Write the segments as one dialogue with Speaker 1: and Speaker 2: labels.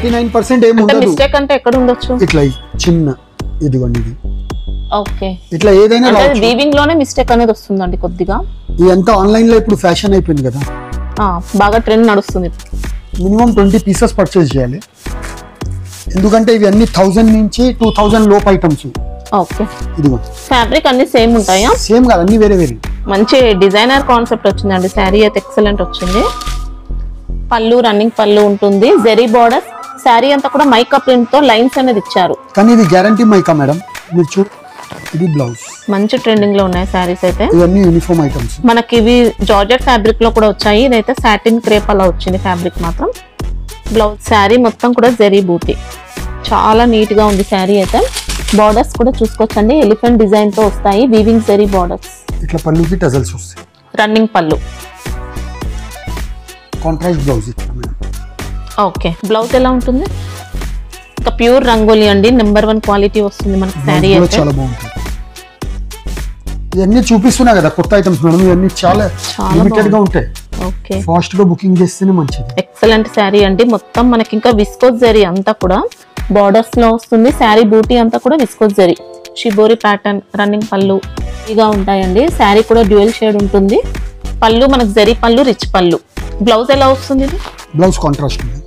Speaker 1: 99% ఏం ఉండదు.
Speaker 2: మిస్టేక్ అంటే ఎక్కడ ఉండొచ్చు?
Speaker 1: ఇట్లా చిన్న ఇదిగోండి ఇది.
Speaker 2: ఓకే.
Speaker 1: ఇట్లా ఏదైనా
Speaker 2: రావచ్చు. వీవింగ్ లోనే మిస్టేక్ అనేది వస్తుందండి కొద్దిగా.
Speaker 1: ఇదంతా ఆన్లైన్ లో ఇప్పుడు ఫ్యాషన్ అయిపోయింది కదా,
Speaker 2: బాగా ట్రెండ్ నడుస్తుంది.
Speaker 1: మినిమం 20 పీసెస్ పర్చేస్ చేయాలి, ఎందుకంటే ఇవి అన్ని 1000 నుంచి 2000 లోపు ఐటమ్స్.
Speaker 2: ఓకే.
Speaker 1: ఇదిగో
Speaker 2: ఫ్యాబ్రిక్ అన్ని సేమ్ ఉంటాయా?
Speaker 1: సేమ్ కాదు, అన్ని వేరే వేరే.
Speaker 2: మంచి డిజైనర్ కాన్సెప్ట్ వచ్చిందండి. శారీ అయితే ఎక్సలెంట్ వచ్చింది. పళ్ళు రన్నింగ్ పళ్ళు ఉంటుంది, జెరీ బార్డర్. శారీ అంతా కూడా మైకా ప్రింట్ తో లైన్స్ అనేది ఇచ్చారు,
Speaker 1: కానీ ఇది గ్యారంటీ మైకా మేడం. మీరు చూడు, ఇది బ్లౌజ్.
Speaker 2: మంచి ట్రెండింగ్ లో ఉన్నాయి శారీస్ అయితే.
Speaker 1: ఇవన్నీ యూనిఫామ్ ఐటమ్స్.
Speaker 2: మనకి ఇవి జార్జెట్ ఫ్యాబ్రిక్ లో కూడా వచ్చాయి. ఇదైతే సాటిన్ క్రేప్ అలా వచ్చింది ఫ్యాబ్రిక్ మాత్రం. బ్లౌజ్ శారీ మొత్తం కూడా జెరీ బూటీ, చాలా నీట్ గా ఉంది శారీ అయితే. బార్డర్స్ కూడా చూసుకోవచ్చండి, ఎలిఫెంట్ డిజైన్ తో వస్తాయి, వీవింగ్ జెరీ బార్డర్స్.
Speaker 1: ఇట్లా పళ్ళుకి టజల్స్ వస్తాయి,
Speaker 2: రన్నింగ్ పళ్ళు.
Speaker 1: కాంట్రాస్ట్ బ్లౌజ్ ఇట్లా మేడం.
Speaker 2: ఓకే. బ్లౌజ్ ఎలా ఉంటుంది? ఇంకా ప్యూర్ రంగోలీ అండి, నెంబర్ 1 క్వాలిటీ వస్తుంది మనకి శారీ అయితే.
Speaker 1: చాలా బాగుంటుంది. ఇవన్నీ చూపిస్తున్నా కదా కొత్త ఐటమ్స్ మేడం, ఇవన్నీ చాలా లిమిటెడ్ గా ఉంటాయి.
Speaker 2: ఓకే.
Speaker 1: ఫాస్ట్ గా బుకింగ్ చేస్తేనే మంచిది.
Speaker 2: ఎక్సలెంట్ శారీ అండి. మొత్తం మనకి ఇంకా విస్కోస్ జరీ అంతా కూడా బార్డర్స్ లో వస్తుంది. శారీ బూటీ అంతా కూడా viscose zari, shibori pattern, running పళ్ళు ఇగా ఉంటాయండి. శారీ కూడా డ్యూయల్ షేడ్ ఉంటుంది. పళ్ళు మనకి జరీ పళ్ళు, రిచ్ పళ్ళు. బ్లౌజ్ ఎలా వస్తుంది? ఇది
Speaker 1: బ్లౌజ్ కాంట్రాస్ట్ ఉంది.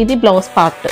Speaker 2: ఇది బ్లౌజ్ పార్ట్.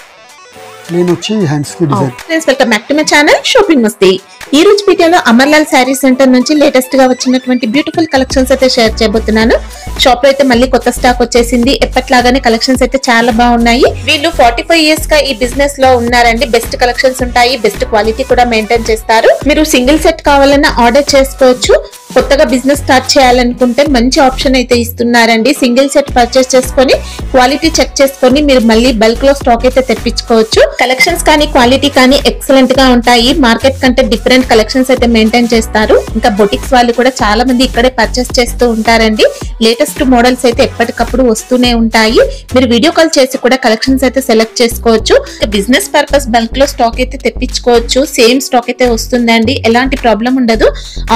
Speaker 1: ప్లేన్ వచ్చి హ్యాండ్స్ కి design.
Speaker 3: Friends, welcome back to my channel shopping మస్తీ. ఈ రోజు వీడియోలో అమర్లాల్ శారీ సెంటర్ నుంచి లేటెస్ట్ గా వచ్చినటువంటి బ్యూటిఫుల్ కలెక్షన్స్ అయితే షేర్ చేయబోతున్నాను. షాప్ లో అయితే మళ్ళీ కొత్త స్టాక్ వచ్చేసింది. ఎప్పట్లాగానే కలెక్షన్స్ అయితే చాలా బాగున్నాయి. వీళ్ళు 45 years గా ఈ బిజినెస్ లో ఉన్నారండి. బెస్ట్ కలెక్షన్స్ ఉంటాయి, బెస్ట్ క్వాలిటీ కూడా మెయింటైన్ చేస్తారు. మీరు సింగిల్ సెట్ కావాలన్నా ఆర్డర్ చేసుకోవచ్చు. కొత్తగా బిజినెస్ స్టార్ట్ చేయాలనుకుంటే మంచి ఆప్షన్ అయితే ఇస్తున్నారండి. సింగిల్ సెట్ పర్చేస్ చేసుకొని క్వాలిటీ చెక్ చేసుకొని మీరు మళ్ళీ బల్క్ లో స్టాక్ అయితే తెప్పించుకోవచ్చు. కలెక్షన్స్ కానీ క్వాలిటీ కానీ ఎక్సలెంట్ గా ఉంటాయి. మార్కెట్ కంటే డిఫరెంట్ కలెక్షన్స్ అయితే మెయింటైన్ చేస్తారు. ఇంకా బొటిక్స్ వాళ్ళు కూడా చాలా మంది ఇక్కడే పర్చేస్ చేస్తూ ఉంటారండి. లేటెస్ట్ మోడల్స్ అయితే ఎప్పటికప్పుడు వస్తూనే ఉంటాయి. మీరు వీడియో కాల్ చేసి కూడా కలెక్షన్స్ అయితే సెలెక్ట్ చేసుకోవచ్చు. బిజినెస్ పర్పస్ బల్క్ లో స్టాక్ అయితే తెప్పించుకోవచ్చు. సేమ్ స్టాక్ అయితే వస్తుందండి, ఎలాంటి ప్రాబ్లం ఉండదు.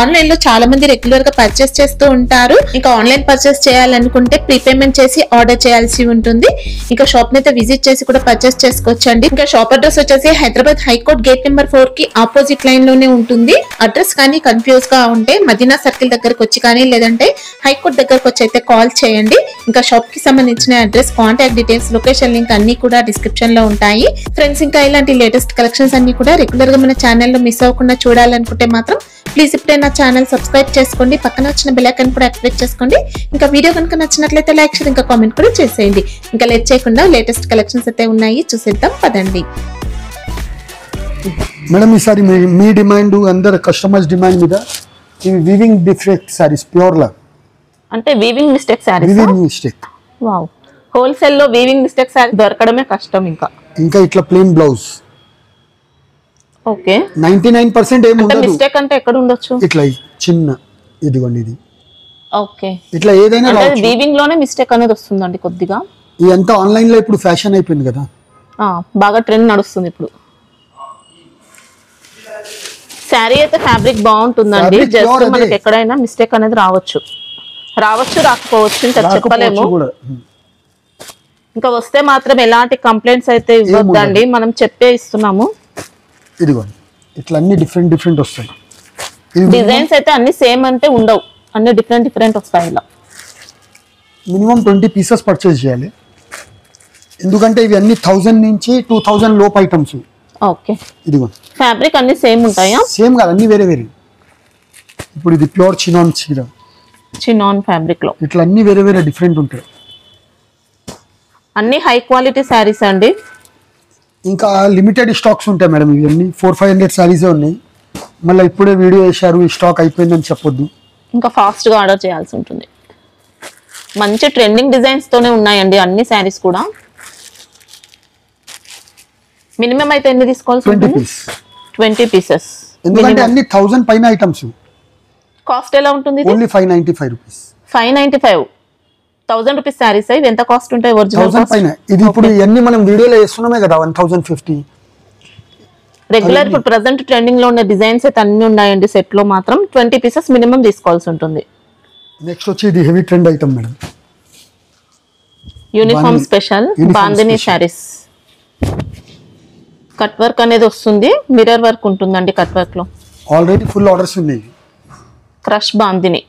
Speaker 3: ఆన్లైన్ లో చాలా మంది రెగ్యులర్ గా పర్చేస్ చేస్తూ ఉంటారు. ఇంకా ఆన్లైన్ పర్చేస్ చేయాలనుకుంటే ప్రీపేమెంట్ చేసి ఆర్డర్ చేయాల్సి ఉంటుంది. ఇంకా షాప్ ని అయితే విజిట్ చేసి కూడా పర్చేస్ చేసుకోవచ్చు అండి. ఇంకా షాప్ అడ్రస్ వచ్చేసి హైదరాబాద్ హైకోర్ట్ గేట్ నెంబర్ 4 కి ఆపోజిట్ లైన్ లోనే ఉంటుంది. అడ్రస్ కానీ కన్ఫ్యూజ్ గా ఉంటే మదీనా సర్కిల్ దగ్గరకు వచ్చి కానీ లేదంటే హైకోర్ట్ దగ్గరకు వచ్చి అయితే కాల్ చేయండి. ఇంకా షాప్ కి సంబంధించిన address, contact details, location link అన్ని కూడా డిస్క్రిప్షన్ లో ఉంటాయి. ఫ్రెండ్స్, ఇంకా ఇలాంటి లేటెస్ట్ కలెక్షన్స్ అన్ని కూడా రెగ్యులర్ గా మన ఛానల్లో మిస్ అవ్వకుండా చూడాలనుకుంటే మాత్రం ప్లీజ్ ఇప్పుడే నా ఛానల్ సబ్స్క్రైబ్ చేసుకోండి. పక్కన వచ్చిన బెల్ ఐకాన్ కూడా యాక్టివేట్ చేసుకోండి. ఇంకా వీడియో కనుక నచ్చినట్లయితే లైక్ చేయండి, ఇంకా కామెంట్ కూడా చేసేయండి. ఇంకా లేట్ చేయకుండా లేటెస్ట్ కలెక్షన్స్ అయితే ఉన్నాయి, చూసేద్దాం పదండి.
Speaker 1: మేడం ఈసారి మీ డిమాండ్, అందరు కస్టమర్స్ డిమాండ్ మీద ఇవి వీవింగ్ డిఫెక్ట్ సారీస్, ప్యూర్ లా
Speaker 2: అంటే weaving mistake saris.
Speaker 1: Weaving mistake.
Speaker 2: Wow. Wholesale లో వీవింగ్ మిస్టేక్ సారీ దొరకడమే కష్టం. ఇంకా
Speaker 1: ఇట్లా ప్లెయిన్ బ్లౌజ్.
Speaker 2: ఓకే.
Speaker 1: 99% ఏం ఉండదు.
Speaker 2: మిస్టేక్ అంటే ఎక్కడ ఉండొచ్చు?
Speaker 1: ఇట్లా చిన్న ఇదిగోండి ఇది.
Speaker 2: ఓకే.
Speaker 1: ఇట్లా ఏదైనా
Speaker 2: వీవింగ్ లోనే మిస్టేక్ అనేది వస్తుందండి కొద్దిగా.
Speaker 1: ఇదంతా ఆన్లైన్ లో ఇప్పుడు ఫ్యాషన్ అయిపోయింది కదా,
Speaker 2: బాగా ట్రెండ్ నడుస్తుంది ఇప్పుడు. శారీ అయితే ఫ్యాబ్రిక్ బాగుంటుందండి. జస్ట్ మనకి ఎక్కడైనా మిస్టేక్ అనేది రావచ్చు, రాకపోవచ్చు, ఇంకా చెప్పలేము. ఇంకా వస్తే మాత్రం ఎలాంటి కంప్లైంట్స్ అయితే ఇవ్వద్దండి, మనం చెప్పే ఇస్తున్నాము.
Speaker 1: ఇదిగోండి ఇట్లా అన్ని డిఫరెంట్ వస్తాయి.
Speaker 2: డిజైన్స్ అయితే అన్ని సేమ్ అంటే ఉండవు, అన్ని డిఫరెంట్ వస్తాయి. ఇలా
Speaker 1: మినిమం 20 పీసెస్ పర్చేస్ చేయాలి, ఎందుకంటే ఇవి అన్ని 1000 నుంచి 2000 లోపు ఐటమ్స్.
Speaker 2: ఓకే.
Speaker 1: ఇదిగోండి
Speaker 2: ఫ్యాబ్రిక్ అన్ని సేమ్ ఉంటాయా?
Speaker 1: సేమ్ కాదు, అన్ని వేరే వేరే. ఇప్పుడు ఇది ప్యూర్ చినాన్ చీర,
Speaker 2: చినాన్ ఫ్యాబ్రిక్ లో
Speaker 1: ఇట్లా అన్ని వేరే డిఫరెంట్ ఉంటాయి.
Speaker 2: అన్ని హై క్వాలిటీ శారీస్ అండి.
Speaker 1: ఇంకా లిమిటెడ్ స్టాక్స్ ఉంటాయి మేడం. ఇవన్నీ 400-500 శారీసే ఉన్నాయి. మళ్ళీ ఇప్పుడే వీడియో వేశారు, ఈ స్టాక్ అయిపోయిందని చెప్పొద్దు.
Speaker 2: ఇంకా ఫాస్ట్ గా ఆర్డర్ చేయాల్సి ఉంటుంది. మంచి ట్రెండింగ్ డిజైన్స్ తోనే ఉన్నాయండి అన్ని శారీస్ కూడా. మినిమం అయితే ఎన్ని తీసుకోవాల్సి ఉంటుంది? 20 పీసెస్.
Speaker 1: ఎందుకంటే అన్ని 1000 పైన ఐటమ్స్.
Speaker 2: కాస్ట్ ఎలా ఉంటుంది?
Speaker 1: Only 595 rupees.
Speaker 2: 595. 1000 రూపీస్ శారీస్ అవి ఎంత కాస్ట్ ఉంటాయి? ఒరిజినల్
Speaker 1: 1000 పైన. ఇది ఇప్పుడు ఇవన్నీ మనం వీడియోలో వేస్తున్నామే కదా, 1050.
Speaker 2: రెగ్యులర్ ఇప్పుడు ప్రెసెంట్ ట్రెండింగ్ లో ఉన్న డిజైన్స్ అయితే అన్ని ఉన్నాయండి. సెట్ లో మాత్రం 20 పీసెస్ మినిమం తీసుకోవాల్సి ఉంటుంది.
Speaker 1: నెక్స్ట్ వచ్చి ఇది heavy trend item madam,
Speaker 2: uniform special bandhani saris. Cut work అనేది వస్తుంది, మిర్రర్ వర్క్ ఉంటుందండి కట్ వర్క్ లో.
Speaker 1: ఆల్రెడీ ఫుల్ ఆర్డర్స్ ఉన్నాయి.
Speaker 2: Crush bandhani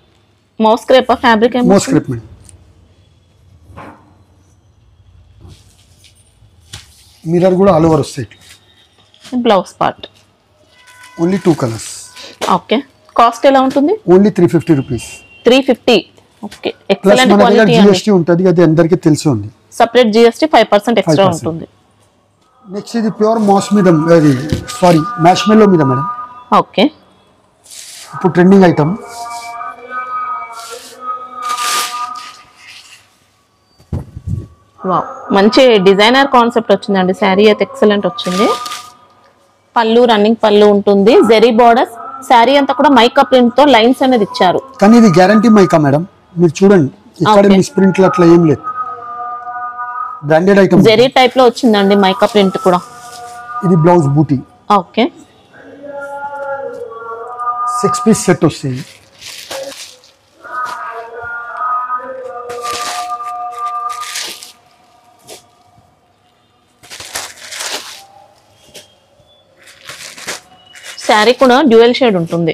Speaker 2: moss crepe fabric ఏమో
Speaker 1: మోస్ట్ క్రేప్ మేడం. మిర్రర్ కూడా ఆల్ ఓవర్ వస్తాయి.
Speaker 2: Blouse part
Speaker 1: only 2 colours.
Speaker 2: Okay. Cost ఎలా ఉంటుంది?
Speaker 1: Only 350 rupees.
Speaker 2: 350. Okay.
Speaker 1: Plus
Speaker 2: excellent
Speaker 1: మన దగ్గర
Speaker 2: క్వాలిటీ.
Speaker 1: జిఎస్టీ ఉంటుంది, అది అందరికీ తెలిసి ఉంది.
Speaker 2: Separate GST 5% extra
Speaker 1: 5%.
Speaker 2: ఉంటుంది.
Speaker 1: నెక్స్ట్ ఇది ప్యూర్ మాస్ మీద, అది సారీ మ్యాష్మెల్లో మీద మేడం.
Speaker 2: ఓకే.
Speaker 1: ఇప్పుడు ట్రెండింగ్ ఐటమ్.
Speaker 2: వావ్, మంచి డిజైనర్ కాన్సెప్ట్ వచ్చిందండి. శారీ అయితే ఎక్సలెంట్ వచ్చింది. పళ్ళు రన్నింగ్ పళ్ళు ఉంటుంది, జెరీ బార్డర్స్. శారీ అంతా కూడా మైకా ప్రింట్ తో లైన్స్ అనేది ఇచ్చారు.
Speaker 1: కానీ ఇది గ్యారంటీ మైకా మేడం, మీరు చూడండి ఇక్కడ
Speaker 2: Okay.
Speaker 1: మిస్ ప్రింట్లు అట్లా ఏం లేదు. Branded item.
Speaker 2: జెరీ టైప్ లో వచ్చిందండి మైకా ప్రింట్ కూడా.
Speaker 1: ఇది బ్లౌజ్ బూటీ.
Speaker 2: ఓకే.
Speaker 1: 6 పీస్ సెట్ వస్తుంది.
Speaker 2: శారీ కూడా డ్యూయల్ షేడ్ ఉంటుంది.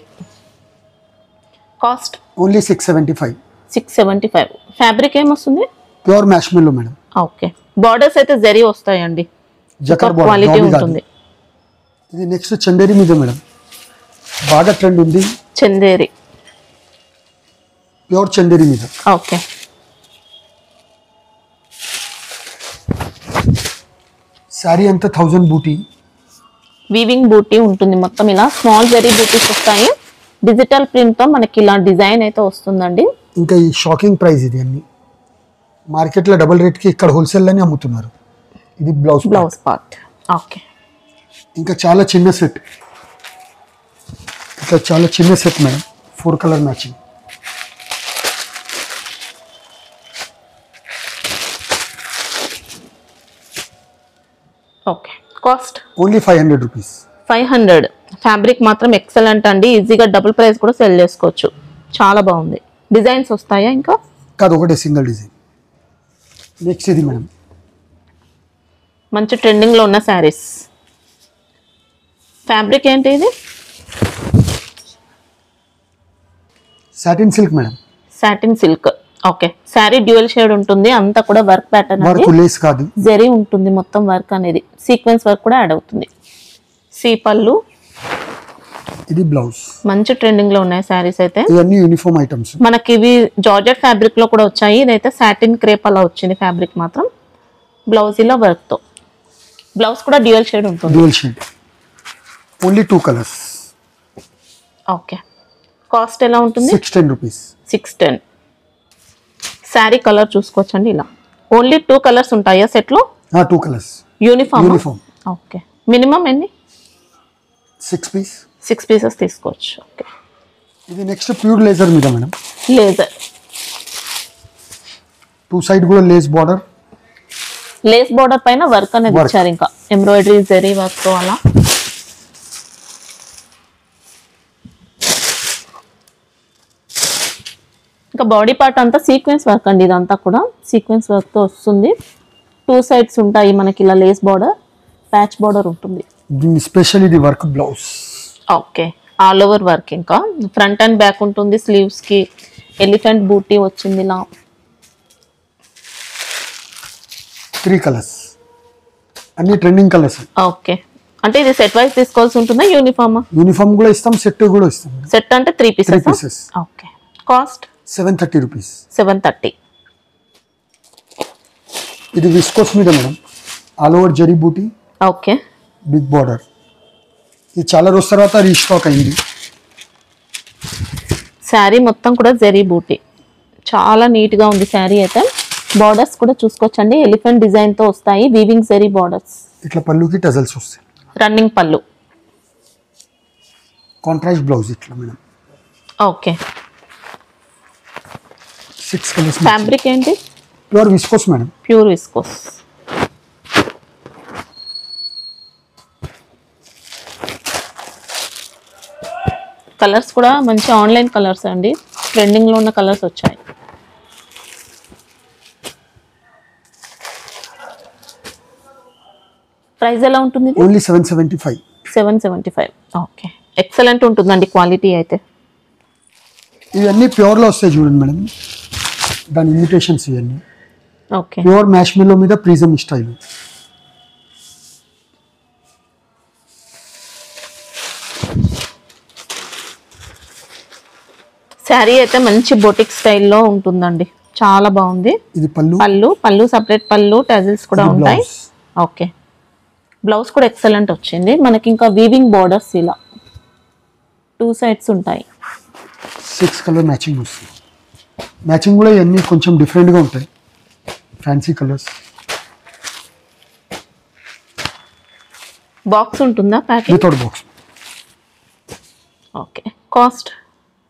Speaker 2: Cost
Speaker 1: only 675.
Speaker 2: 675. ఫ్యాబ్రిక్ ఏమొస్తుంది?
Speaker 1: Pure marshmallow madam.
Speaker 2: Okay. Borders అయితే జరీ వస్తాయండి,
Speaker 1: జకర్
Speaker 2: క్వాలిటీ
Speaker 1: బార్డర్
Speaker 2: ఉంటుంది.
Speaker 1: ఇది నెక్స్ట్ చందేరి మీద మేడం, బాగా ట్రెండ్ ఉంది.
Speaker 2: చందేరి.
Speaker 1: ప్యూర్ చందేరి మీద.
Speaker 2: ఓకే.
Speaker 1: శారీ అంతా 1000 బూటీ.
Speaker 2: వీవింగ్ బూటీ ఉంటుంది మొత్తం, ఇలా స్మాల్ జరీ బూటీస్ వస్తాయి. డిజిటల్ ప్రింట్ తో మనకి ఇలా డిజైన్ అయితే వస్తుందండి.
Speaker 1: ఇంకా ఈ షాకింగ్ ప్రైస్ ఇది, అన్ని మార్కెట్లో డబుల్ రేట్కి ఇక్కడ హోల్సేల్లోనే అమ్ముతున్నారు. ఇది బ్లౌజ్
Speaker 2: బ్లౌజ్ పార్ట్. ఓకే.
Speaker 1: ఇంకా చాలా చిన్న సెట్, ఇట్లా చాలా చిన్న set madam, 4 colour matching.
Speaker 2: Okay. Cost
Speaker 1: only 500 rupees.
Speaker 2: 500. Fabric మాత్రం ఎక్సలెంట్ అండి, ఈజీగా డబుల్ ప్రైస్ కూడా సెల్ చేసుకోవచ్చు. చాలా బాగుంది. డిజైన్స్ వస్తాయా ఇంకా?
Speaker 1: కాదు, ఒకటే సింగిల్ డిజైన్. నెక్స్ట్ ఇది మేడం,
Speaker 2: మంచి ట్రెండింగ్ లో ఉన్న శారీస్. ఫ్యాబ్రిక్ ఏంటి ఇది?
Speaker 1: Satin silk madam.
Speaker 2: Satin silk. Okay. Sari dual shade ఉంటుంది, అంతా కూడా వర్క్ ప్యాటర్న్
Speaker 1: వర్క్
Speaker 2: అనేది
Speaker 1: లేస్ కాదు,
Speaker 2: జరీ ఉంటుంది మొత్తం వర్క్ అనేది. సీక్వెన్స్ వర్క్ కూడా యాడ్ అవుతుంది. సీ పళ్ళు.
Speaker 1: ఇది బ్లౌజ్.
Speaker 2: మంచి ట్రెండింగ్ లో ఉన్నాయి శారీస్ అయితే.
Speaker 1: ఇవన్నీ యూనిఫామ్ ఐటమ్స్.
Speaker 2: మనకి ఇవి జార్జెట్ ఫ్యాబ్రిక్ లో కూడా వచ్చాయి. ఇదైతే సాటిన్ క్రేప్ అలా వచ్చింది ఫ్యాబ్రిక్ మాత్రం. బ్లౌజ్ ఇలా వర్క్ తో. బ్లౌజ్ కూడా డ్యూయల్ షేడ్ ఉంటుంది.
Speaker 1: Dual shade. Only 2 colours.
Speaker 2: Okay. Cost ఎలా ఉంటుంది?
Speaker 1: 610 రూపీస్.
Speaker 2: 610. శారీ కలర్ చూసుకోవచ్చండి ఇలా. ఓన్లీ 2 కలర్స్ ఉంటాయా సెట్ లో?
Speaker 1: 2 colours.
Speaker 2: Uniform.
Speaker 1: Uniform.
Speaker 2: Okay. Minimum ఎన్ని?
Speaker 1: 6 పీస్.
Speaker 2: 6 పీసెస్ తీసుకోవచ్చు. ఓకే.
Speaker 1: ఇది నెక్స్ట్ ప్యూర్ లేజర్ మీద మేడం.
Speaker 2: లేజర్.
Speaker 1: 2 సైడ్ కూడా లేస్ బార్డర్.
Speaker 2: లేస్ బార్డర్ పైన వర్క్ అనేది
Speaker 1: Work.
Speaker 2: ఇచ్చారు, ఇంకా ఎంబ్రాయిడరీ జరీ వర్క్ తో అలా. ఇంకా బాడీ పార్ట్ అంతా సీక్వెన్స్ వర్క్ అండి, ఇదంతా కూడా సీక్వెన్స్ వర్క్ తో వస్తుంది. 2 సైడ్స్ ఉంటాయి మనకి ఇలా లేస్ బార్డర్, ప్యాచ్ బార్డర్ ఉంటుంది.
Speaker 1: దీని స్పెషల్ ఇది work blouse.
Speaker 2: Okay. All over work, ఇంకా ఫ్రంట్ అండ్ బ్యాక్ ఉంటుంది. స్లీవ్స్ కి ఎలిఫెంట్ బూటీ వచ్చింది ఇలా.
Speaker 1: 3 కలర్స్, అన్ని ట్రెండింగ్ కలర్స్.
Speaker 2: ఓకే. అంటే ఇది సెట్ వైజ్ తీసుకోవాల్సి ఉంటుందా, యూనిఫామ్?
Speaker 1: యూనిఫామ్ కూడా ఇస్తాం, సెట్ కూడా ఇస్తాం.
Speaker 2: సెట్ అంటే 3
Speaker 1: 3
Speaker 2: pieces.
Speaker 1: Pieces.
Speaker 2: Okay. Cost
Speaker 1: 730 rupees.
Speaker 2: 730.
Speaker 1: ఇది విస్కోస్ మీద మేడం, ఆల్ ఓవర్ జరీ బూటీ,
Speaker 2: ఓకే.
Speaker 1: Big border. ఇది చాలా రోజు తర్వాత రీస్టాక్ అయింది.
Speaker 2: శారీ మొత్తం కూడా జరీ బూటీ, చాలా నీట్ గా ఉంది శారీ అయితే. బార్డర్స్ కూడా చూసుకోవచ్చండి, ఎలిఫెంట్ డిజైన్ తో వస్తాయి. Weaving zari borders.
Speaker 1: ఇట్లా పళ్ళుకి టజల్స్ వస్తాయి.
Speaker 2: రన్నింగ్ పళ్ళు.
Speaker 1: కాంట్రాస్ట్ బ్లౌజ్ ఇట్లా మేడం.
Speaker 2: ఓకే.
Speaker 1: 6 కలర్స్.
Speaker 2: ఫ్యాబ్రిక్ ఏంటి?
Speaker 1: Pure viscose madam.
Speaker 2: Pure viscose. Colours కూడా మంచి ఆన్లైన్ కలర్స్ అండి, ట్రెండింగ్ లో ఉన్న కలర్స్ వచ్చాయి. ప్రైస్ ఎలా ఉంటుంది ఇది?
Speaker 1: ఓన్లీ 775.
Speaker 2: 775. ఓకే, ఎక్సలెంట్ ఉంటుందండి క్వాలిటీ అయితే.
Speaker 1: ఇవన్నీ ప్యూర్లో వస్తాయి చూడండి మేడం, దాని ఇమిటేషన్స్ ఇవన్నీ.
Speaker 2: ఓకే,
Speaker 1: ప్యూర్ మ్యాష్మిల్లో మీద ప్రిజం స్టైల్.
Speaker 2: శారీ అయితే మంచి బొటిక్ స్టైల్లో ఉంటుందండి, చాలా బాగుంది.
Speaker 1: ఇది పళ్ళు.
Speaker 2: పళ్ళు సపరేట్ పళ్ళు, టజిల్స్ కూడా
Speaker 1: ఇది
Speaker 2: ఉంటాయి.
Speaker 1: బ్లౌజ్.
Speaker 2: ఓకే, బ్లౌజ్ కూడా ఎక్సలెంట్ వచ్చింది మనకి. ఇంకా వీవింగ్ బార్డర్స్ ఇలా 2 సైడ్స్ ఉంటాయి.
Speaker 1: 6 కలర్ మ్యాచింగ్ వస్తుంది. మ్యాచింగ్ కూడా ఇవన్నీ కొంచెం డిఫరెంట్గా ఉంటాయి, ఫ్యాన్సీ కలర్స్.
Speaker 2: బాక్స్ ఉంటుందా packing?
Speaker 1: Without box.
Speaker 2: Okay, cost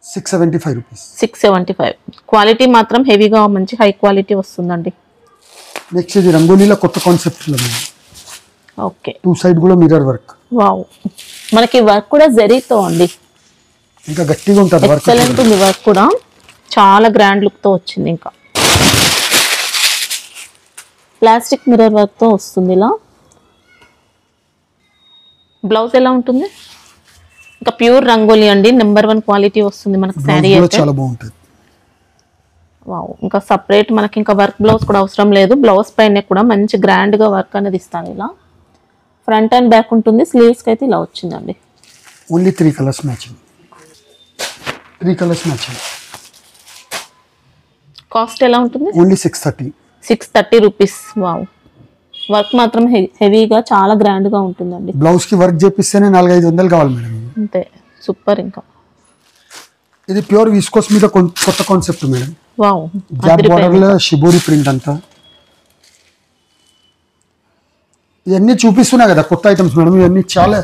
Speaker 1: 675 rupees.
Speaker 2: 675. Quality మాత్రం హెవీగా మంచి హై క్వాలిటీ వస్తుందండి.
Speaker 1: నెక్స్ట్ ఇది రంగోలీలో కొత్త కాన్సెప్ట్లో
Speaker 2: ఓకే,
Speaker 1: 2 సైడ్ కూడా మిర్రర్ వర్క్.
Speaker 2: వావ్, మనకి వర్క్ కూడా జరీతో అండి,
Speaker 1: ఇంకా గట్టిగా ఉంటుంది వర్క్.
Speaker 2: ఎక్సలెంట్ ఉంది వర్క్ కూడా, చాలా గ్రాండ్ లుక్ తో వచ్చింది. ఇంకా ప్లాస్టిక్ మిర్రర్ వర్క్ తో వస్తుంది ఇలా. బ్లౌజ్ ఎలా ఉంటుంది? ఇంకా ప్యూర్ రంగోలీ అండి, నెంబర్ 1 క్వాలిటీ వస్తుంది మనకి శారీ అయితే.
Speaker 1: చాలా బాగుంటుంది.
Speaker 2: వావ్, ఇంకా సపరేట్ మనకి ఇంకా వర్క్ బ్లౌజ్ కూడా అవసరం లేదు. బ్లౌజ్ పైన కూడా మంచి గ్రాండ్ గా వర్క్ అనేది ఇస్తాను ఇలా. ఫ్రంట్ అండ్ బ్యాక్ ఉంటుంది. స్లీవ్స్ కి అయితే ఇలా వచ్చిందండి.
Speaker 1: Only 3 colours matching. 3 colours matching.
Speaker 2: Cost ఎలా ఉంటుంది?
Speaker 1: ఓన్లీ 630.
Speaker 2: 630 రూపీస్. వావ్, వర్క్ మాత్రం హెవీగా చాలా గ్రాండ్ గా ఉంటుందండి.
Speaker 1: బ్లౌజ్ కి వర్క్ చేపిస్తేనే 400-500 కావాలి మేడం.
Speaker 2: అంతే, సూపర్. ఇంకా
Speaker 1: ఇది ప్యూర్ విస్కోస్ మీద కొత్త concept madam.
Speaker 2: Wow,
Speaker 1: job border లో షిబోరి ప్రింట్ అంతా. ఇవన్నీ చూపిస్తున్నా కదా కొత్త ఐటమ్స్ మేడం, ఇవన్నీ చాలా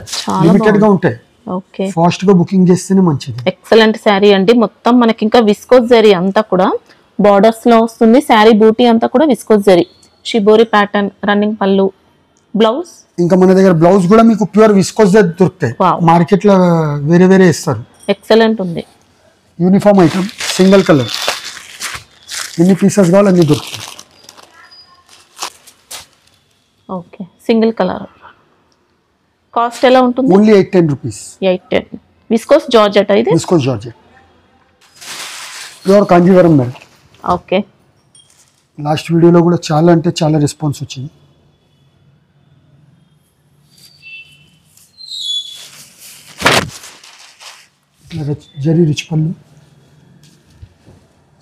Speaker 1: లిమిటెడ్ గా ఉంటాయి.
Speaker 2: ఓకే,
Speaker 1: ఫాస్ట్ గా బుకింగ్ చేస్తేనే మంచిది.
Speaker 2: ఎక్సలెంట్ శారీ అండి. మొత్తం మనకి ఇంకా విస్కోస్ జరీ అంతా కూడా బార్డర్స్ లో వస్తుంది. శారీ బూటీ అంతా కూడా viscose zari, shibori pattern, running పళ్ళు, బ్లౌజ్.
Speaker 1: ఇంకా మన దగ్గర బ్లౌజ్ కూడా మీకు ప్యూర్ విస్కోస్ దొరుకుతాయి.
Speaker 2: Wow.
Speaker 1: మార్కెట్ లో వేరే వేరే ఇస్తారు.
Speaker 2: ఎక్సలెంట్ ఉంది.
Speaker 1: యూనిఫామ్ ఐటమ్, సింగిల్ కలర్, ఎన్ని పీసెస్ కావాలి అన్ని దొరుకుతాయి.
Speaker 2: Okay, single colour. కాస్ట్ ఎలా ఉంటుంది?
Speaker 1: Only 810 rupees.
Speaker 2: 810. విస్కోస్ జార్జెట్ ఇది.
Speaker 1: Viscose georgette, pure Kanjeevaram madam.
Speaker 2: Okay,
Speaker 1: last వీడియోలో కూడా చాలా అంటే చాలా రెస్పాన్స్ వచ్చింది. జరీ రిచ్ పళ్ళు,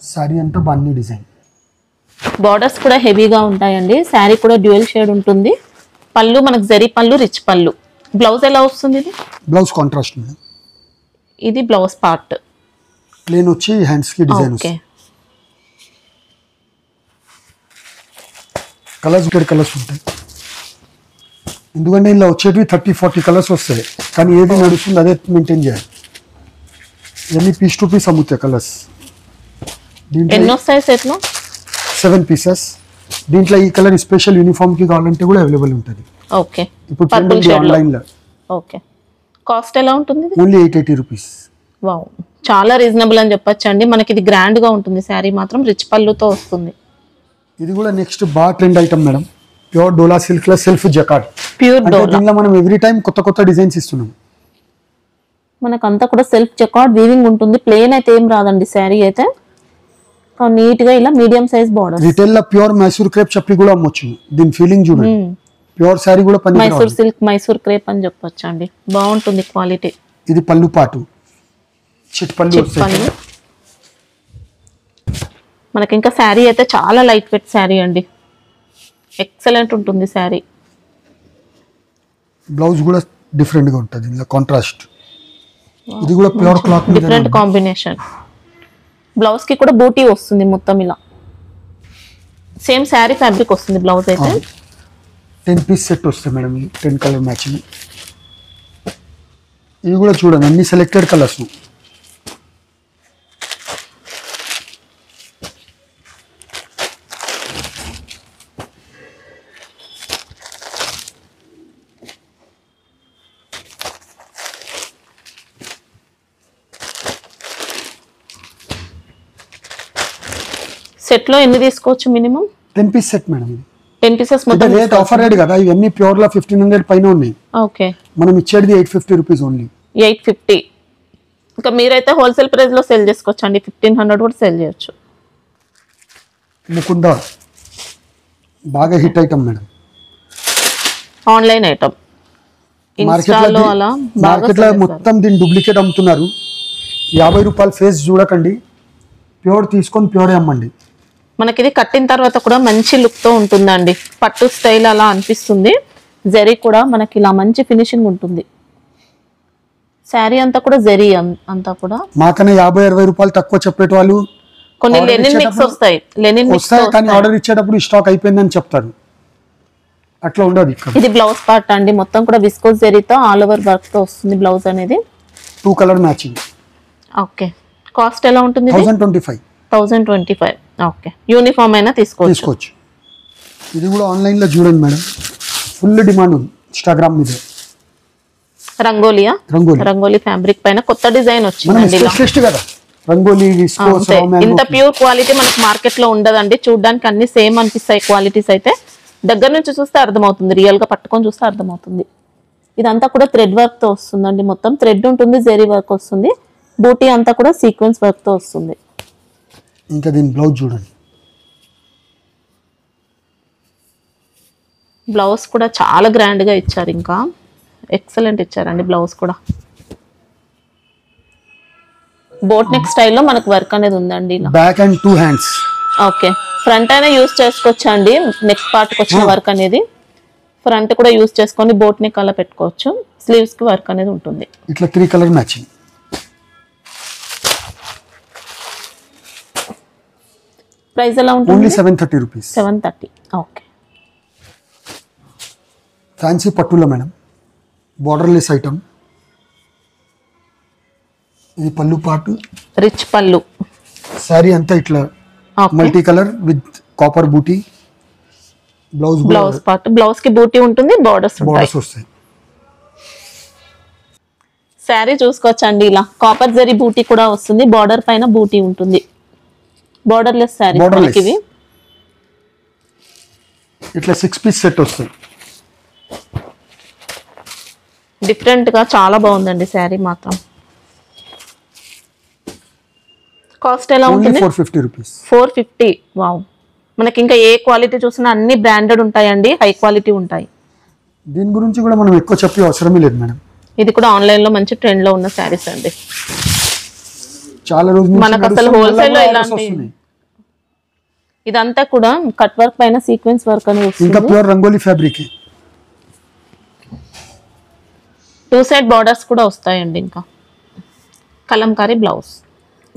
Speaker 1: సారీ అంతా బాన్నీ డిజైన్.
Speaker 2: బార్డర్స్ కూడా హెవీగా ఉంటాయండి. శారీ కూడా డ్యూయల్ షేడ్ ఉంటుంది. పళ్ళు మనకు జరీ పళ్ళు, రిచ్ పళ్ళు. బ్లౌజ్ ఎలా వస్తుంది ఇది?
Speaker 1: Blouse contrast madam.
Speaker 2: ఇది బ్లౌజ్ పార్ట్.
Speaker 1: ప్లేన్ వచ్చి హ్యాండ్స్ కి డిజైన్
Speaker 2: ఓకే,
Speaker 1: వస్తుంది. కలర్స్ ఇక్కడ కలర్స్ ఉంటాయి, ఎందుకంటే ఇలా వచ్చేటివి 30-40 కలర్స్ వస్తాయి, కానీ ఏది నడుస్తుంది అదే మెయింటైన్ చేయాలి. ఇవన్నీ పీస్ టు పీస్ అమ్ముతాయి కలర్స్.
Speaker 2: ఎన్ని
Speaker 1: దీంట్లో
Speaker 2: వస్తాయి సెట్లో?
Speaker 1: 7 పీసెస్. దీంట్లో ఈ కలర్ స్పెషల్ యూనిఫామ్ కి కావాలంటే కూడా అవైలబుల్ ఉంటుంది.
Speaker 2: ఓకే,
Speaker 1: ఇప్పుడు
Speaker 2: పర్పుల్ షేడ్ లో.
Speaker 1: ఆన్లైన్ లో
Speaker 2: ఓకే, కాస్ట్ ఎలా ఉంటుంది ఇది?
Speaker 1: Only 880 rupees.
Speaker 2: వావ్, చాలా రీజనబుల్ అని చెప్పొచ్చు అండి. మనకి ఇది గ్రాండ్ గా ఉంటుంది. శారీ మాత్రం రిచ్ పళ్ళుతో వస్తుంది.
Speaker 1: ఇది కూడా నెక్స్ట్ బాగా ట్రెండ్ ఐటమ్ మేడం, ప్యూర్ డోలా సిల్క్ లో సెల్ఫ్ జకార్డ్.
Speaker 2: ప్యూర్
Speaker 1: అంటే
Speaker 2: డోలా.
Speaker 1: దీనిలో మనం ఎవ్రీ టైం కొత్త కొత్త డిజైన్స్ ఇస్తున్నాం.
Speaker 2: మనకంతా కూడా సెల్ఫ్ చెక్అవుట్ వీవింగ్ ఉంటుంది. ప్లేన్ అయితే ఏం రాదండి శారీ అయితే. నీట్ గా ఇలా మీడియం సైజ్ బార్డర్.
Speaker 1: రిటైల్ లో ప్యూర్ మైసూర్ క్రేప్ చప్పి కూడా అమ్మొచ్చు. దీని ఫీలింగ్ చూడండి, ప్యూర్ శారీ కూడా పని.
Speaker 2: మైసూర్ సిల్క్, మైసూర్ క్రేప్ అని చెప్పొచ్చు అండి. బాగుంటుంది క్వాలిటీ.
Speaker 1: ఇది పళ్ళు పాటు, చిట్ పళ్ళు వస్తాయి.
Speaker 2: మనకి ఇంకా శారీ అయితే చాలా లైట్ వెయిట్ శారీ అండి, ఎక్సలెంట్ ఉంటుంది శారీ.
Speaker 1: బ్లౌజ్ కూడా డిఫరెంట్ గా ఉంటుంది, ఇలా కాంట్రాస్ట్. ఇది కూడా ప్యూర్ క్లాత్ మీద.
Speaker 2: Different combination. బ్లౌజ్ కి కూడా బూటీ వస్తుంది మొత్తం ఇలా. సేమ్ శారీ ఫ్యాబ్రిక్ వస్తుంది బ్లౌజ్ అయితే.
Speaker 1: 10 పీస్ సెట్ వస్తాయి మేడం, 10 కలర్ మ్యాచింగ్. ఇవి కూడా చూడండి అన్ని సెలెక్టెడ్ కలర్స్.
Speaker 2: సెట్ లో ఎన్ని తీసుకోవచ్చు మినిమం?
Speaker 1: 10 పీస్ సెట్ మేడం ఇది.
Speaker 2: 10 పీసెస్
Speaker 1: అంటే
Speaker 2: మొత్తం
Speaker 1: రేట్ ఆఫర్ రేట్ కదా, ఇవన్నీ ప్యూర్ లో 1500 పైన ఉన్నాయి.
Speaker 2: ఓకే,
Speaker 1: మనం ఇచ్చేది 850 రూపీస్ ఓన్లీ.
Speaker 2: 850. ఇంకా మీరైతే హోల్సేల్ ప్రైస్ లో సేల్ చేసుకోవచ్చు అండి, 1500 కూడా సేల్ చేయొచ్చు.
Speaker 1: ముకుందా బాగా hit item madam.
Speaker 2: Online item ఇన్స్టాలో అలా
Speaker 1: మార్కెట్ లో మొత్తం దీని డూప్లికేట్ అమ్ముతున్నారు. 50 రూపాయల ఫేస్ చూడకండి, ప్యూర్ తీసుకొని ప్యూర్ అమ్మండి.
Speaker 2: మనకి ఇది కట్టిన తర్వాత కూడా మంచి లుక్ తో ఉంటుందండి, పట్టు స్టైల్ అలా అనిపిస్తుంది. జరీ కూడా మనకి ఇలా మంచి ఫినిషింగ్ ఉంటుంది. శారీ అంతా కూడా జరీ అంతా కూడా.
Speaker 1: మాకన్నా 50-60 రూపాయలు తక్కువ చెప్పేట వాళ్ళు
Speaker 2: కొన్ని లెనిన్ మిక్స్ వస్తాయి, లెనిన్ మిక్స్
Speaker 1: వస్తాయి, కానీ ఆర్డర్ ఇచ్చేటప్పుడు స్టాక్ అయిపోయిందని చెప్తారు. అట్లా ఉండదు ఇక్కడ.
Speaker 2: ఇది బ్లౌజ్ పార్ట్ అండి, మొత్తం కూడా విస్కోస్ జరీతో ఆల్ ఓవర్ వర్క్ తో వస్తుంది బ్లౌజ్ అనేది.
Speaker 1: 2 కలర్ మ్యాచింగ్.
Speaker 2: ఓకే, కాస్ట్ ఎలా ఉంటుంది?
Speaker 1: 1025.
Speaker 2: 1025. ఓకే, యూనిఫామ్ అయినా తీసుకోవచ్చు.
Speaker 1: ఇది కూడా ఆన్లైన్ లో చూడండి మేడం, ఫుల్ డిమాండ్ ఉంది ఇన్స్టాగ్రామ్ మీద.
Speaker 2: రంగోలియా, రంగోలీ ఫ్యాబ్రిక్ పైన కొత్త డిజైన్ వచ్చిందండి.
Speaker 1: స్పెషలిస్ట్ కదా రంగోలీ, విస్కోస్,
Speaker 2: ఇంత ప్యూర్ క్వాలిటీ మనకు మార్కెట్ లో ఉండదండి. చూడడానికి అన్ని సేమ్ అనిపిస్తాయి క్వాలిటీస్ అయితే, దగ్గర నుంచి చూస్తే అర్థమవుతుంది, రియల్ గా పట్టుకొని చూస్తే అర్థమవుతుంది. ఇదంతా కూడా థ్రెడ్ వర్క్ తో వస్తుందండి, మొత్తం థ్రెడ్ ఉంటుంది, జరీ వర్క్ వస్తుంది, బూటీ అంతా కూడా సీక్వెన్స్ వర్క్ తో వస్తుంది.
Speaker 1: ఇంకా దీని బ్లౌజ్ చూడండి,
Speaker 2: బ్లౌజ్ కూడా చాలా గ్రాండ్ గా ఇచ్చారు, ఇంకా ఎక్సలెంట్ ఇచ్చారండి బ్లౌజ్ కూడా. బోట్ నెక్ స్టైల్లో మనకు వర్క్ అనేది ఉందండి ఇలా.
Speaker 1: Back and 2 hands.
Speaker 2: Okay, front అయినా యూస్ చేసుకోవచ్చు అండి, నెక్ పార్ట్ కి వచ్చిన వర్క్ అనేది ఫ్రంట్ కూడా యూస్ చేసుకొని బోట్ నెక్ అలా పెట్టుకోవచ్చు. స్లీవ్స్ కి వర్క్ అనేది ఉంటుంది.
Speaker 1: ఇట్లా 3 కలర్ మ్యాచింగ్.
Speaker 2: ప్రైస్ ఎలా ఉంటుంది?
Speaker 1: Only 730 rupees.
Speaker 2: 730. ఓకే,
Speaker 1: ఫ్యాన్సీ పట్టులో మేడం, బార్డర్లెస్ ఐటమ్. ఇది పళ్ళు పాటు,
Speaker 2: రిచ్ పళ్ళు.
Speaker 1: సారీ అంతా ఇట్లా మల్టీ కలర్ విత్ కాపర్ బూటీ.
Speaker 2: బ్లౌజ్ పార్ట్, బ్లౌజ్ కి బూటీ ఉంటుంది, బార్డర్స్
Speaker 1: వస్తాయి.
Speaker 2: శారీ చూసుకోవచ్చండి, ఇలా కాపర్ జరీ బూటీ కూడా వస్తుంది, బార్డర్ పైన బూటీ ఉంటుంది. బార్డర్లెస్ శారీ ఇవి.
Speaker 1: ఇట్లా 6 పీస్ సెట్ వస్తాయి.
Speaker 2: డిఫరెంట్ గా చాలా బాగుందండి శారీ మాత్రం. కాస్ట్ ఎలా ఉంటుంది?
Speaker 1: 450 రూపీస్.
Speaker 2: 450. వావ్, మనకి ఇంకా ఏ క్వాలిటీ చూసినా అన్ని బ్రాండెడ్ ఉంటాయండి, హై క్వాలిటీ ఉంటాయి.
Speaker 1: దీని గురించి కూడా మనం ఎక్కువ చెప్పే అవసరమే లేదు మేడం.
Speaker 2: ఇది కూడా ఆన్లైన్ లో మంచి ట్రెండ్ లో ఉన్న శారీస్ అండి.
Speaker 1: చాలా రోజులు
Speaker 2: మనకు అసలు హోల్సేల్ లో ఇలాంటి, ఇదంతా కూడా కట్ వర్క్ పైన సీక్వెన్స్ వర్క్ అనేది వస్తుంది.
Speaker 1: ఇంకా pure rangoli fabric.
Speaker 2: 2 side borders కూడా వస్తాయండి. ఇంకా కలంకారీ బ్లౌజ్.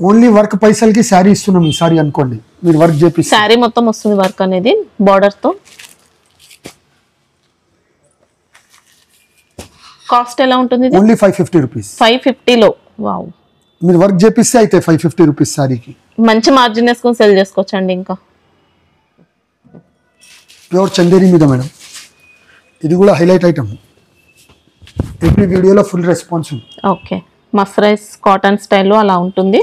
Speaker 1: ఓన్లీ వర్క్ పైసలకి శారీ ఇస్తున్నాం ఈసారి అనుకోండి, మీరు వర్క్ చేపిస్తే
Speaker 2: శారీ మొత్తం వస్తుంది వర్క్ అనేది బార్డర్ తో. కాస్ట్ ఎలా ఉంటుంది?
Speaker 1: Only 550 rupees.
Speaker 2: 550 లో. వావ్,
Speaker 1: మీరు వర్క్ చేపిస్తే అయితే 550 రూపీస్ శారీకి.
Speaker 2: మంచి మార్జిన్ వేసుకొని సెల్ చేసుకోవచ్చు అండి. ఇంకా
Speaker 1: ప్యూర్ చందేరి మీద మేడం, ఇది కూడా హైలైట్ ఐటమ్. ఎవ్రీ వీడియోలో ఫుల్ రెస్పాన్స్ ఉంది.
Speaker 2: ఓకే, మస్రైజ్ కాటన్ స్టైల్లో అలా ఉంటుంది.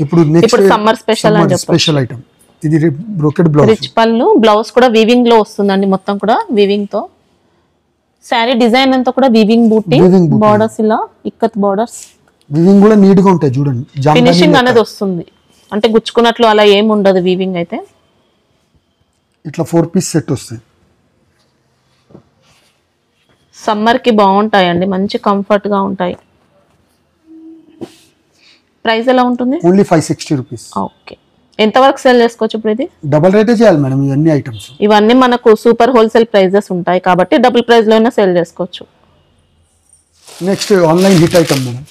Speaker 2: ఇప్పుడు సమ్మర్ స్పెషల్ అని చెప్పి
Speaker 1: స్పెషల్ ఐటమ్. ఇది బ్రోకెడ్ బ్లౌజ్,
Speaker 2: రిచ్ పళ్ళు. బ్లౌజ్ కూడా వీవింగ్ లో వస్తుందండి, మొత్తం కూడా వీవింగ్ తో. శారీ డిజైన్ అంతా కూడా వీవింగ్ బూటీ, బార్డర్స్ ఇలా ఇక్కత్ బార్డర్స్.
Speaker 1: వీవింగ్ కూడా నీట్ గా ఉంటాయి చూడండి.
Speaker 2: ఫినిషింగ్ అనేది వస్తుంది, అంటే గుచ్చుకున్నట్లు అలా ఏమి ఉండదు వీవింగ్ అయితే.
Speaker 1: ఇట్లా 4 పీస్ సెట్ వస్తాయి.
Speaker 2: సమ్మర్ కి బాగుంటాయండి, మంచి కంఫర్ట్ గా ఉంటాయి. ప్రైస్ ఎలా ఉంటుంది?
Speaker 1: Only 560 rupees.
Speaker 2: ఓకే, ఎంత వరకు సెల్ చేసుకోవచ్చు ఇప్పుడు? ఇది
Speaker 1: డబుల్ రేటే చేయాలి మేడం ఇవన్నీ ఐటమ్స్.
Speaker 2: ఇవన్నీ మనకు సూపర్ హోల్సేల్ ప్రైజెస్ ఉంటాయి కాబట్టి డబుల్ ప్రైస్ లోనే సెల్ చేసుకోవచ్చు.
Speaker 1: Next online hit item madam.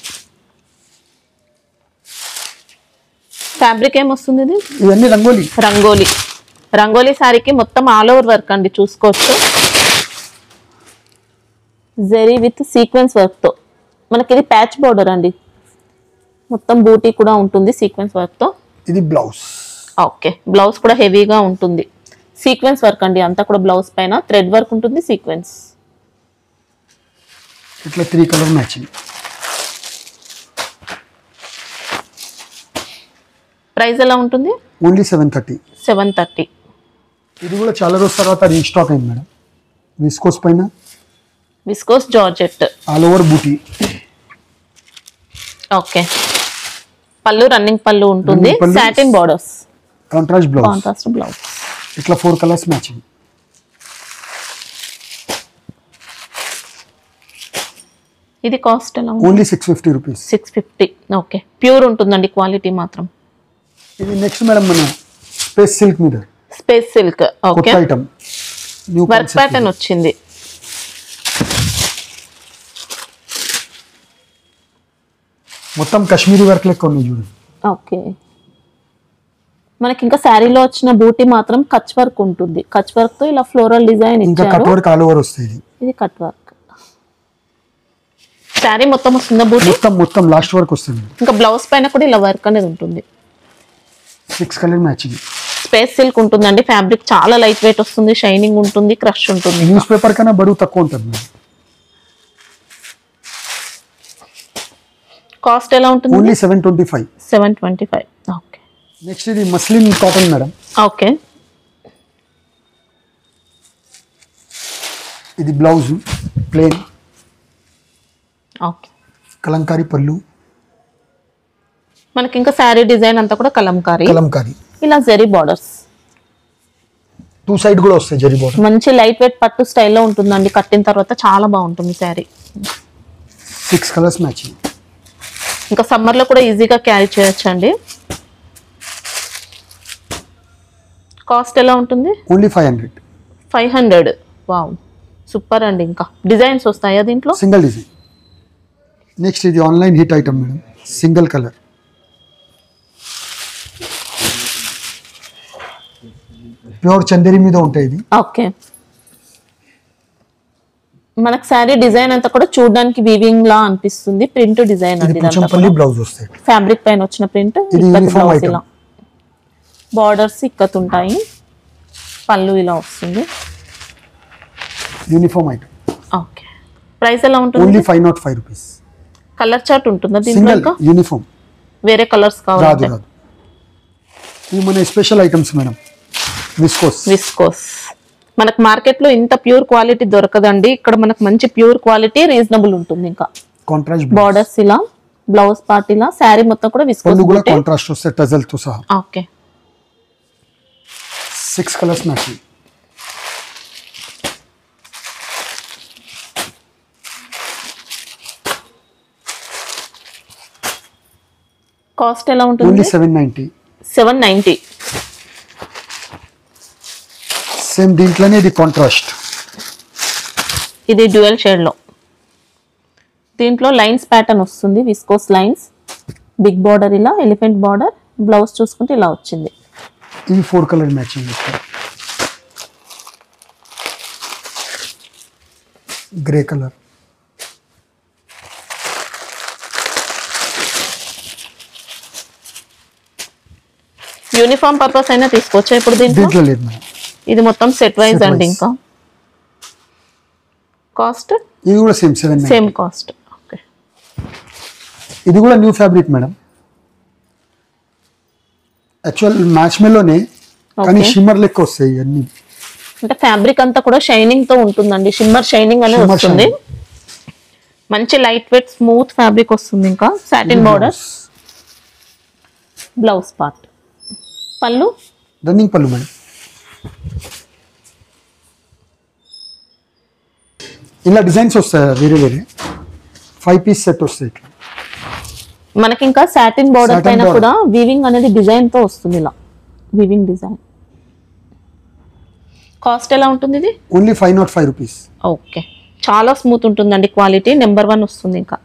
Speaker 2: Fabric ఏం వస్తుంది ఇది?
Speaker 1: ఇవన్నీ రంగోలీ.
Speaker 2: రంగోలీ. రంగోలీ శారీకి మొత్తం ఆల్ ఓవర్ వర్క్ అండి, చూసుకోవచ్చు. జరీ విత్ సీక్వెన్స్ వర్క్ తో. మనకి ఇది ప్యాచ్ బోర్డర్ అండి, మొత్తం బూటీ కూడా ఉంటుంది సీక్వెన్స్ వర్క్ తో.
Speaker 1: ఇది బ్లౌజ్.
Speaker 2: ఓకే, బ్లౌజ్ కూడా హెవీగా ఉంటుంది, సీక్వెన్స్ వర్క్ అండి అంతా కూడా. బ్లౌజ్ పైన థ్రెడ్ వర్క్ ఉంటుంది, సీక్వెన్స్.
Speaker 1: ఇట్లా 3 కలర్ మ్యాచింగ్.
Speaker 2: ప్రైస్ ఎలా ఉంటుంది?
Speaker 1: ఓన్లీ 730.
Speaker 2: 730.
Speaker 1: ఇది కూడా చాలా రోజుల తర్వాత రీస్టాక్ అయింది మేడం. విస్కోస్ పైన
Speaker 2: విస్కోస్ జార్జెట్.
Speaker 1: ఆల్ ఓవర్ బూటీ.
Speaker 2: ఓకే, పళ్ళు రన్నింగ్ పళ్ళు ఉంటుంది.
Speaker 1: Running పళ్ళు.
Speaker 2: Satin borders,
Speaker 1: contrast blouse.
Speaker 2: Contrast blouse.
Speaker 1: ఇట్లా 4 కలర్స్ మ్యాచింగ్.
Speaker 2: ఇది కాస్ట్ ఎలా ఉంది?
Speaker 1: Only 650 rupees.
Speaker 2: 650. ఓకే, ప్యూర్ ఉంటుందండి క్వాలిటీ మాత్రం.
Speaker 1: ఇది నెక్స్ట్ మేడం మన స్పేస్ సిల్క్ మీద
Speaker 2: స్పేస్ సిల్క్.
Speaker 1: కొత్త
Speaker 2: okay,
Speaker 1: item. New
Speaker 2: work pattern వచ్చింది.
Speaker 1: మొత్తం కాశ్మీరీ వర్క్ లెక్క ఉన్నాయి చూడండి.
Speaker 2: ఓకే, మనకి ఇంకా శారీలో వచ్చిన బూటీ మాత్రం కచ్ వర్క్ ఉంటుంది. కచ్ వర్క్ తో ఇలా ఫ్లోరల్ డిజైన్
Speaker 1: ఇంకా
Speaker 2: ఇచ్చారు.
Speaker 1: కట్ వర్క్ ఆల్ ఓవర్ వస్తాయి.
Speaker 2: ఇది కట్ వర్క్. శారీ మొత్తం వస్తుందా బూటీ?
Speaker 1: మొత్తం లాస్ట్ వర్క్ వస్తుంది.
Speaker 2: ఇంకా బ్లౌజ్ పైన కూడా ఇలా వర్క్ అనేది ఉంటుంది.
Speaker 1: 6 కలర్ మ్యాచింగ్.
Speaker 2: స్పేస్ సిల్క్ ఉంటుందండి. ఫ్యాబ్రిక్ చాలా లైట్ వెయిట్ వస్తుంది, షైనింగ్ ఉంటుంది, క్రష్ ఉంటుంది.
Speaker 1: న్యూస్ పేపర్ కన్నా బరువు తక్కువ ఉంటుంది మేడం.
Speaker 2: కాస్ట్ ఎలా ఉంటుంది?
Speaker 1: ఓన్లీ 725.
Speaker 2: 725. ఓకే.
Speaker 1: నెక్స్ట్ ఇది మస్లిన్ కాటన్ మేడం.
Speaker 2: ఓకే,
Speaker 1: ఇది బ్లౌజ్ ప్లేన్,
Speaker 2: ఓకే.
Speaker 1: కలంకారీ పళ్ళు,
Speaker 2: మనకి ఇంకా శారీ డిజైన్ అంతా కూడా కలంకారీ.
Speaker 1: ఇలా
Speaker 2: జరీ బార్డర్స్
Speaker 1: 2 సైడ్ కూడా వస్తాయి జరీ బార్డర్.
Speaker 2: మంచి లైట్ వెయిట్ పట్టు స్టైల్లో ఉంటుందండి. కట్టిన తర్వాత చాలా బాగుంటుంది శారీ.
Speaker 1: 6 colours matching.
Speaker 2: ఇంకా సమ్మర్ లో కూడా ఈజీగా క్యారీ చేయొచ్చు అండి. కాస్ట్ ఎలా ఉంటుంది?
Speaker 1: ఓన్లీ 500.
Speaker 2: 500. వావ్, సూపర్ అండి. ఇంకా డిజైన్స్ వస్తాయా దీంట్లో?
Speaker 1: Single design. నెక్స్ట్ ఇది online hit item madam, single colour. Pure Chanderi మీద ఉంటాయి ఇది.
Speaker 2: ఓకే, మనకు శారీ డిజైన్ అంతా కూడా చూడడానికి వీవింగ్ లా అనిపిస్తుంది. ప్రింట్ డిజైన్
Speaker 1: ఇది
Speaker 2: అండి.
Speaker 1: పోచంపల్లి బ్లౌజ్ వస్తాయి.
Speaker 2: ఫ్యాబ్రిక్ పైన వచ్చిన ప్రింట్.
Speaker 1: ఇది యూనిఫామ్ ఐటమ్.
Speaker 2: బార్డర్స్ ఇక్కత్ ఉంటాయి. పళ్ళు ఇలా వస్తుంది.
Speaker 1: Uniform item.
Speaker 2: ఓకే, ప్రైస్ ఎలా ఉంటుంది?
Speaker 1: Only 505 rupees.
Speaker 2: కలర్ చార్ట్ ఉంటుందా దీంట్లో?
Speaker 1: సింగిల్
Speaker 2: ఇంకా
Speaker 1: యూనిఫామ్.
Speaker 2: వేరే కలర్స్ కావాలి?
Speaker 1: రాదు. ఇవి మన స్పెషల్ ఐటమ్స్ మేడం.
Speaker 2: విస్కోస్. మనకు మార్కెట్ లో ఇంత ప్యూర్ క్వాలిటీ దొరకదండి. ఇక్కడ మనకు మంచి ప్యూర్ క్వాలిటీ, రీజనబుల్ ఉంటుంది. ఇంకా
Speaker 1: కాంట్రాస్ట్
Speaker 2: బార్డర్స్ ఇలా, బ్లౌజ్ పార్ట్ ఇలా, శారీ మొత్తం కూడా విస్కోస్
Speaker 1: కూడా కాంట్రాస్ట్ వస్తాయి టజల్ తో సహా.
Speaker 2: Okay,
Speaker 1: 6 colours matching.
Speaker 2: కాస్ట్ ఎలా ఉంటుంది?
Speaker 1: ఓన్లీ 790.
Speaker 2: 790.
Speaker 1: సేమ్ దీంట్లోనే ఇది కాంట్రాస్ట్.
Speaker 2: ఇది డ్యూయల్ షేడ్ లో. దీంట్లో లైన్స్ ప్యాటర్న్ వస్తుంది. విస్కోస్ లైన్స్, బిగ్ బార్డర్ ఇలా, ఎలిఫెంట్ బార్డర్. బ్లౌజ్ చూసుకుంటే ఇలా వచ్చింది.
Speaker 1: ఇది 4 colour matching. Grey colour,
Speaker 2: uniform purpose అయినా తీసుకోవచ్చా ఇప్పుడు దీంట్లో?
Speaker 1: లేదు మేడం.
Speaker 2: ఇది మొత్తం సెట్ వైజ్
Speaker 1: Set
Speaker 2: అండి.
Speaker 1: wise.
Speaker 2: ఇంకా కాస్ట్
Speaker 1: ఇది కూడా సేమ్ 790.
Speaker 2: Same cost. ఓకే,
Speaker 1: ఇది కూడా new fabric madam. Actual match మేలోనే కానీ షిమ్మర్ లెక్క వస్తాయి అన్ని.
Speaker 2: అంటే ఫ్యాబ్రిక్ అంతా కూడా షైనింగ్ తో ఉంటుందండి. షిమ్మర్ షైనింగ్ అనేది
Speaker 1: Shimmer
Speaker 2: వస్తుంది. మంచి లైట్ వెయిట్ స్మూత్ ఫ్యాబ్రిక్ వస్తుంది. ఇంకా సాటిన్ బార్డర్, బ్లౌజ్ పార్ట్, పళ్ళు
Speaker 1: రన్నింగ్ పళ్ళు మేడం. ఇలా డిజైన్స్ వస్తాయి వేరే వేరే. 5 పీస్ సెట్ వస్తాయి.
Speaker 2: మనకి ఇంకా సాటిన్ బార్డర్
Speaker 1: Satin
Speaker 2: పైన
Speaker 1: border.
Speaker 2: కూడా వీవింగ్ అనేది డిజైన్ తో వస్తుంది. ఇలా వీవింగ్ డిజైన్. కాస్ట్ ఎలా ఉంటుంది ఇది?
Speaker 1: Only 505 rupees.
Speaker 2: ఓకే, చాలా స్మూత్ ఉంటుందండి. క్వాలిటీ నెంబర్ 1 వస్తుంది. ఇంకా